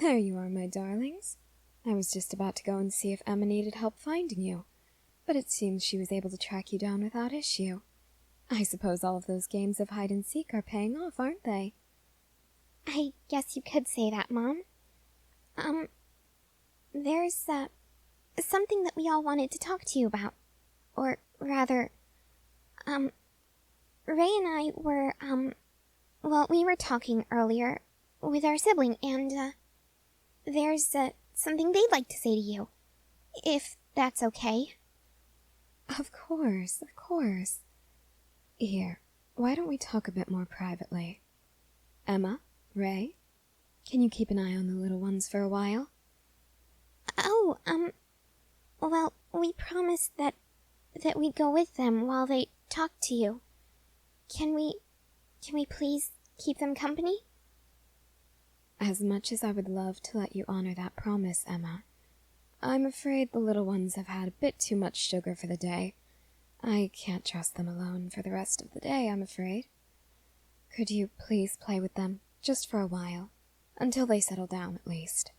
There you are, my darlings. I was just about to go and see if Emma needed help finding you, but it seems she was able to track you down without issue. I suppose all of those games of hide-and-seek are paying off, aren't they? I guess you could say that, Mom. There's, something that we all wanted to talk to you about. Or, rather, Ray and I were, we were talking earlier with our sibling, and, there's, something they'd like to say to you. If that's okay. Of course, of course. Here, why don't we talk a bit more privately? Emma, Ray, can you keep an eye on the little ones for a while? Oh, well, we promised that we'd go with them while they talk to you. Can we please keep them company? As much as I would love to let you honor that promise, Emma, I'm afraid the little ones have had a bit too much sugar for the day. I can't trust them alone for the rest of the day, I'm afraid. Could you please play with them, just for a while, until they settle down at least?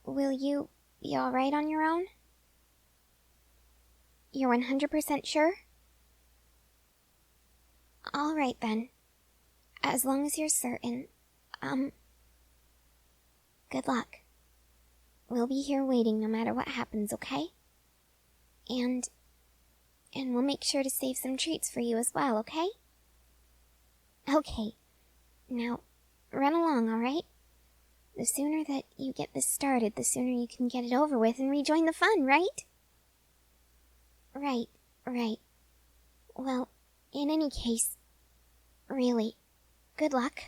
Will you be alright on your own? You're 100% sure? Alright then. As long as you're certain. Good luck. We'll be here waiting no matter what happens, okay? And we'll make sure to save some treats for you as well, okay? Okay. Now, run along, alright? The sooner that you get this started, the sooner you can get it over with and rejoin the fun, right? Right. Well, in any case, really, good luck.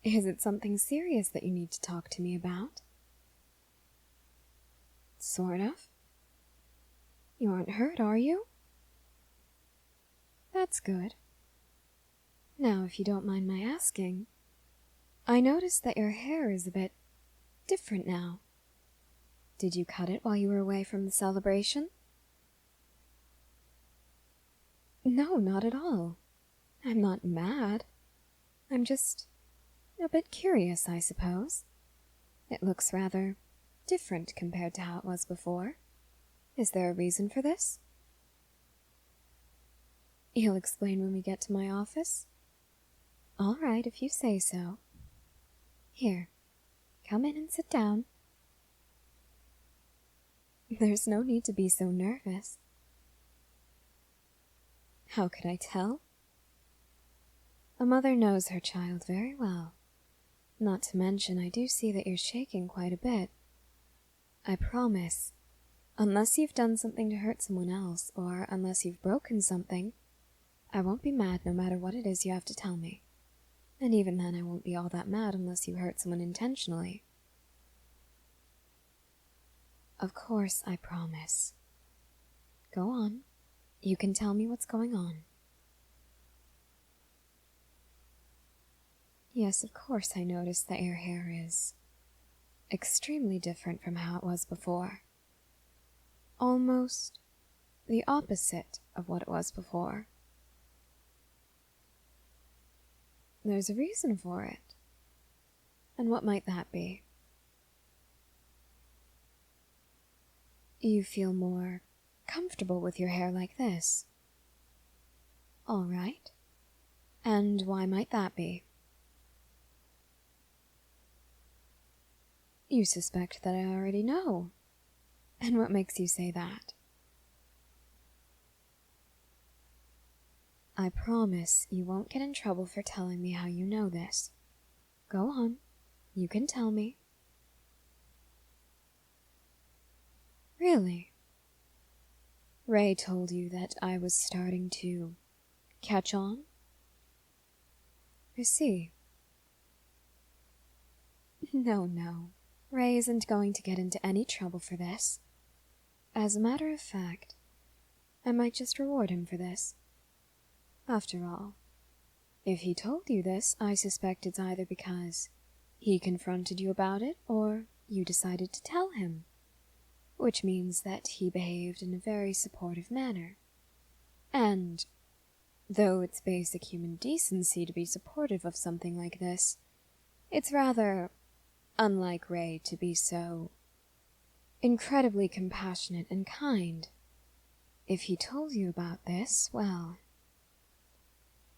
Is it something serious that you need to talk to me about? Sort of. You aren't hurt, are you? That's good. Now, if you don't mind my asking, I noticed that your hair is a bit different now. Did you cut it while you were away from the celebration? No, not at all. I'm not mad. I'm just a bit curious, I suppose. It looks rather different compared to how it was before. Is there a reason for this? You'll explain when we get to my office? All right, if you say so. Here, come in and sit down. There's no need to be so nervous. How could I tell? A mother knows her child very well. Not to mention, I do see that you're shaking quite a bit. I promise, unless you've done something to hurt someone else, or unless you've broken something, I won't be mad no matter what it is you have to tell me. And even then I won't be all that mad unless you hurt someone intentionally. Of course, I promise. Go on. You can tell me what's going on. Yes, of course I noticed that your hair is extremely different from how it was before. Almost the opposite of what it was before. There's a reason for it. And what might that be? You feel more comfortable with your hair like this. All right. And why might that be? You suspect that I already know. And what makes you say that? I promise you won't get in trouble for telling me how you know this. Go on. You can tell me. Really? Ray told you that I was starting to catch on? I see. No. Ray isn't going to get into any trouble for this. As a matter of fact, I might just reward him for this. After all, if he told you this, I suspect it's either because he confronted you about it, or you decided to tell him, which means that he behaved in a very supportive manner. And Though it's basic human decency to be supportive of something like this, it's rather unlike Ray to be so incredibly compassionate and kind. If he told you about this, well,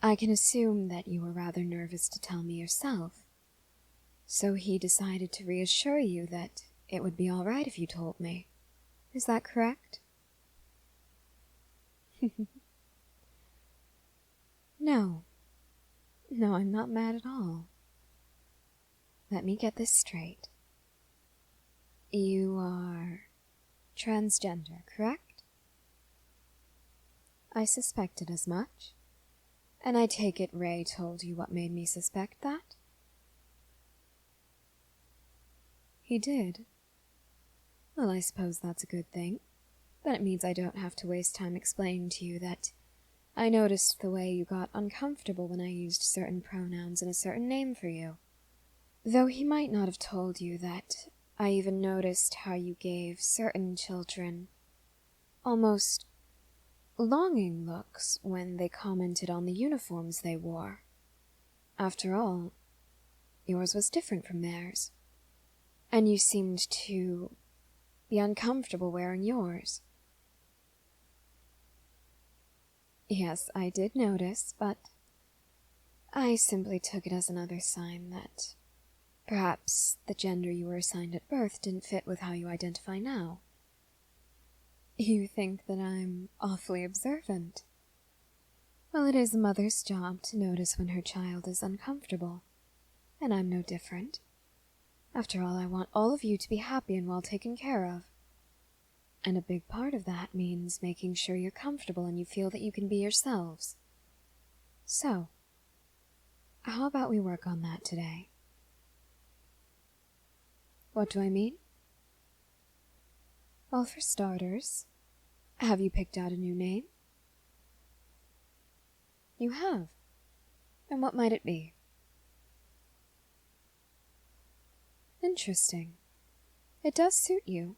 I can assume that you were rather nervous to tell me yourself. So he decided to reassure you that it would be all right if you told me. Is that correct? No. No, I'm not mad at all. Let me get this straight. You are transgender, correct? I suspected as much. And I take it Ray told you what made me suspect that? He did. Well, I suppose that's a good thing. Then it means I don't have to waste time explaining to you that I noticed the way you got uncomfortable when I used certain pronouns and a certain name for you. Though he might not have told you that, I even noticed how you gave certain children almost longing looks when they commented on the uniforms they wore. After all, yours was different from theirs, and you seemed to be uncomfortable wearing yours. Yes, I did notice, but I simply took it as another sign that perhaps the gender you were assigned at birth didn't fit with how you identify now. You think that I'm awfully observant. Well, it is a mother's job to notice when her child is uncomfortable, and I'm no different. After all, I want all of you to be happy and well taken care of. And a big part of that means making sure you're comfortable and you feel that you can be yourselves. So, how about we work on that today? What do I mean? Well, for starters, have you picked out a new name? You have. And what might it be? Interesting. It does suit you.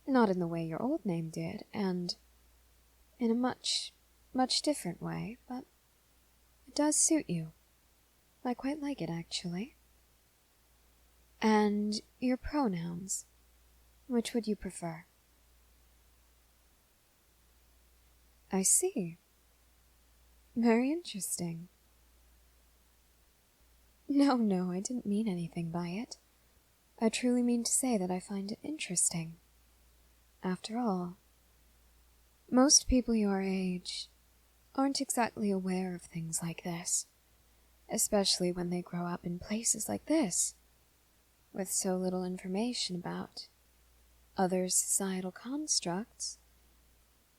Not in the way your old name did, and in a much, much different way, but it does suit you. I quite like it, actually. And your pronouns, which would you prefer? I see. Very interesting. No, I didn't mean anything by it. I truly mean to say that I find it interesting. After all, most people your age aren't exactly aware of things like this, especially when they grow up in places like this, with so little information about other societal constructs.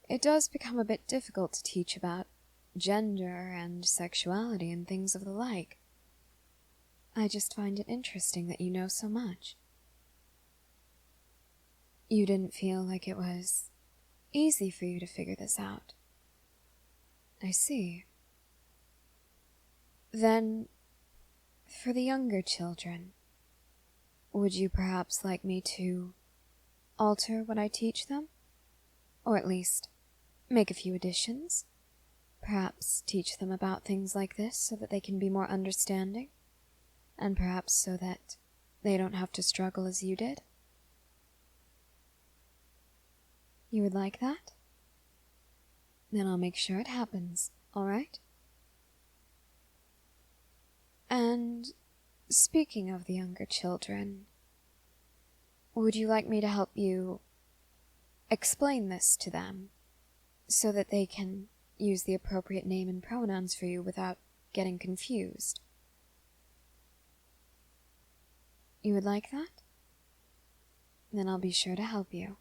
It does become a bit difficult to teach about gender and sexuality and things of the like. I just find it interesting that you know so much. You didn't feel like it was easy for you to figure this out. I see. Then, for the younger children, would you perhaps like me to alter what I teach them? Or at least make a few additions? Perhaps teach them about things like this so that they can be more understanding? And perhaps so that they don't have to struggle as you did? You would like that? Then I'll make sure it happens, all right? And speaking of the younger children, would you like me to help you explain this to them so that they can use the appropriate name and pronouns for you without getting confused? You would like that? Then I'll be sure to help you.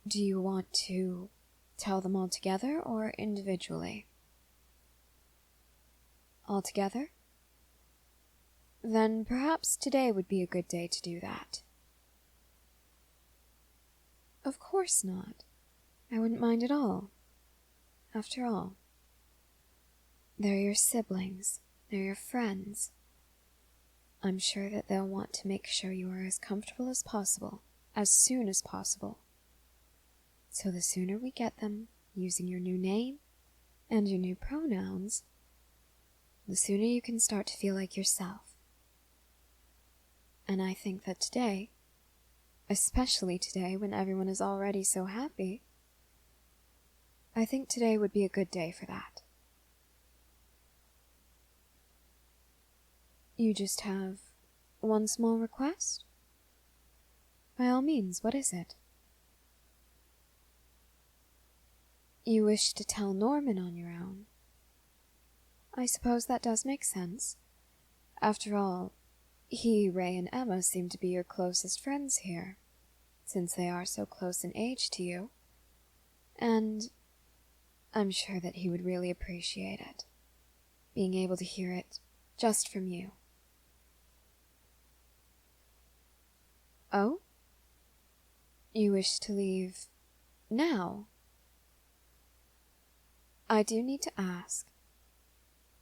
Do you want to tell them all together or individually? All together? Then perhaps today would be a good day to do that. Of course not. I wouldn't mind at all. After all, they're your siblings. They're your friends. I'm sure that they'll want to make sure you are as comfortable as possible, as soon as possible. So the sooner we get them using your new name and your new pronouns, the sooner you can start to feel like yourself. And I think that today, especially today when everyone is already so happy, I think today would be a good day for that. You just have one small request? By all means, what is it? You wish to tell Norman on your own. I suppose that does make sense. After all, he, Ray, and Emma seem to be your closest friends here, since they are so close in age to you. And I'm sure that he would really appreciate it, being able to hear it just from you. Oh? You wish to leave now? I do need to ask,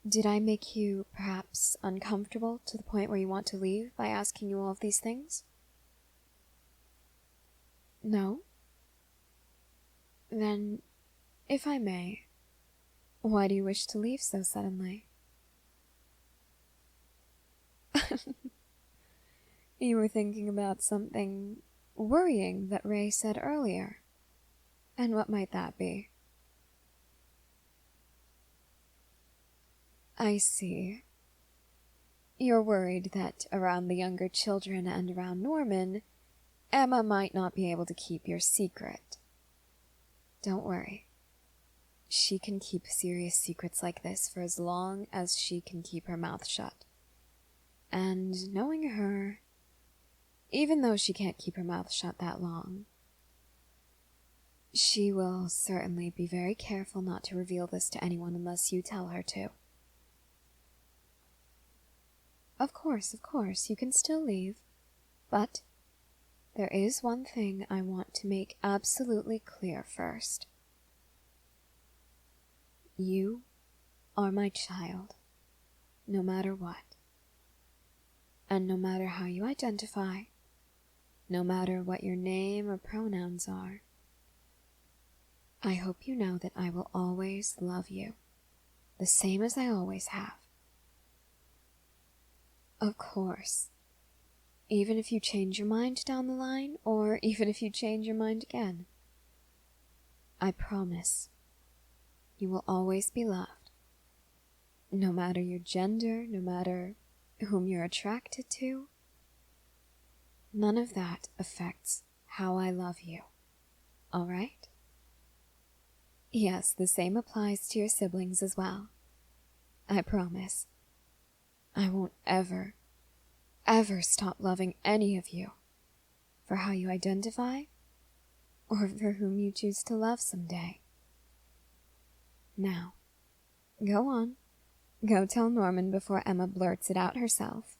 did I make you perhaps uncomfortable to the point where you want to leave by asking you all of these things? No? Then, if I may, why do you wish to leave so suddenly? You were thinking about something worrying that Ray said earlier. And what might that be? I see. You're worried that around the younger children and around Norman, Emma might not be able to keep your secret. Don't worry. She can keep serious secrets like this for as long as she can keep her mouth shut. And knowing her, even though she can't keep her mouth shut that long, she will certainly be very careful not to reveal this to anyone unless you tell her to. Of course, you can still leave, but there is one thing I want to make absolutely clear first. You are my child, no matter what. And no matter how you identify, no matter what your name or pronouns are, I hope you know that I will always love you, the same as I always have. Of course, even if you change your mind down the line, or even if you change your mind again, I promise you will always be loved, no matter your gender, no matter whom you're attracted to. None of that affects how I love you, all right? Yes, the same applies to your siblings as well. I promise. I won't ever stop loving any of you for how you identify or for whom you choose to love someday. Now, go on. Go tell Norman before Emma blurts it out herself.